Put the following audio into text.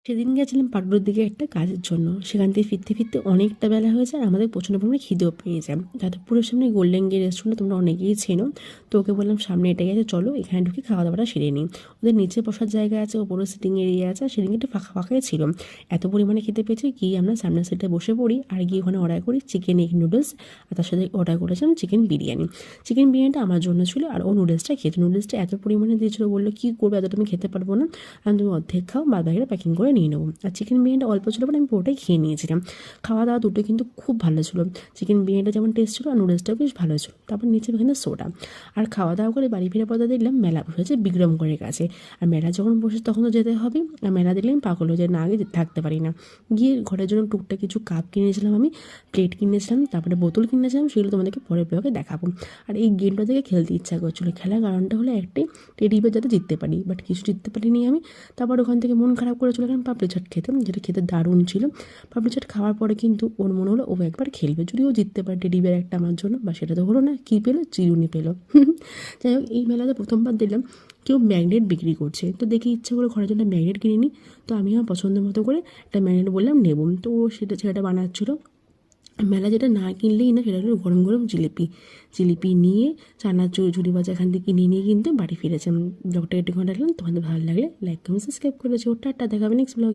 সেদিন গেছিলাম পাটুর দিকে একটা কাজের জন্য। সেখান থেকে ফিরতে ফিরতে অনেকটা বেলা হয়ে যায় আর আমাদের প্রচণ্ড পরিমাণে খিদেও পেয়ে যায়। যাদবপুরের সামনে গোল্ডেন গেট রেস্টুরেন্ট তোমরা অনেকেই চেনো। তো ওকে বললাম সামনে এটাই আছে, চলো এখানে ঢুকে খাওয়া দাওয়াটা সেরে নিই। ওদের নিচে বসার জায়গা আছে, ওপরে সিটিং এরিয়া আছে, আর সিটিং একটু ফাঁকা ফাঁকাই ছিল। এত পরিমাণে খেতে পেয়েছি কি আমরা সামনের সিটে বসে পড়ি আর গিয়ে ওখানে অর্ডার করি চিকেন এগ নুডলস, আর তার সাথে অর্ডার করেছিলাম চিকেন বিরিয়ানি। চিকেন বিরিয়ানিটা আমার জন্য ছিল আর ও নুডলসটা খেয়েছে। নুডলসটা এত পরিমাণে দিয়েছিল, বললো কী করবে এত তুমি খেতে পারবো না, আর তুমি অর্ধেক খাও, বাদ বাকিটা প্যাকিং করে নিয়ে নেবো। আর চিকেন বিরিয়ানিটা অল্প ছিল বলে আমি পুরোটাই খেয়ে নিয়েছিলাম। খাওয়া দাওয়া দুটো কিন্তু খুব ভালো ছিল। চিকেন বিরিয়ানিটা যেমন টেস্ট ছিল আর নুডলসটাও বেশ ভালো ছিল। তারপর নিচে এখানে সোডা। আর খাওয়া দাওয়া করে বাড়ি ফিরে পথে দেখলাম মেলা বসেছে বিক্রমগড়ের কাছে। আর মেলা যখন বসে তখন তো যেতে হবে। আর মেলা দেখলে আমি পাগল হয়ে যায়, না আগে থাকতে পারি না। গিয়ে ঘরের জন্য টুকটাক কিছু কাপ কিনেছিলাম, আমি প্লেট কিনেছিলাম, তারপরে বোতল কিনেছিলাম, সেগুলো তোমাদেরকে পরের ব্লগে দেখাবো। আর এই গেমটা থেকে খেলতে ইচ্ছা করছিলো। খেলার কারণটা হলো একটাই, টেডি বেয়ার যাতে জিততে পারি, বাট কিছু জিততে পারিনি আমি। তারপর ওখান থেকে মন খারাপ করে চলে গেলাম পাপড়ি চাট খেতে, যেটা খেতে দারুণ ছিল। পাপড়ি চাট খাওয়ার পরে কিন্তু ওর মনে হলো ও একবার খেলবে, যদি ও জিততে পারে টেডি বিয়ার একটা আমার জন্য, বা সেটা তো হলো না, কী পেলো, চিরুনি পেলো। যাই হোক, এই মেলাতে প্রথমবার দেখলাম কেউ ম্যাগনেট বিক্রি করছে। তো দেখে ইচ্ছে করে ঘরের জন্য ম্যাগনেট কিনে নিই। তো আমি আমার পছন্দ মতো করে একটা ম্যাগনেট বললাম নেব। তো ও সেটা বানাচ্ছিলো। মেলা যেটা না কিনলেই না, সেটা হলো গরম গরম জিলিপি। জিলিপি নিয়ে চানাচুর ঝুড়ি ভাজা এখান থেকে কিনে নিয়ে কিন্তু বাড়ি ফিরেছি। ব্লগটা একটু ঘন্টা রাখলাম। তোমাদের ভালো লাগলে লাইক কমেন্ট সাবস্ক্রাইব করেছি। ওটা দেখাবে নেক্সট ব্লগ।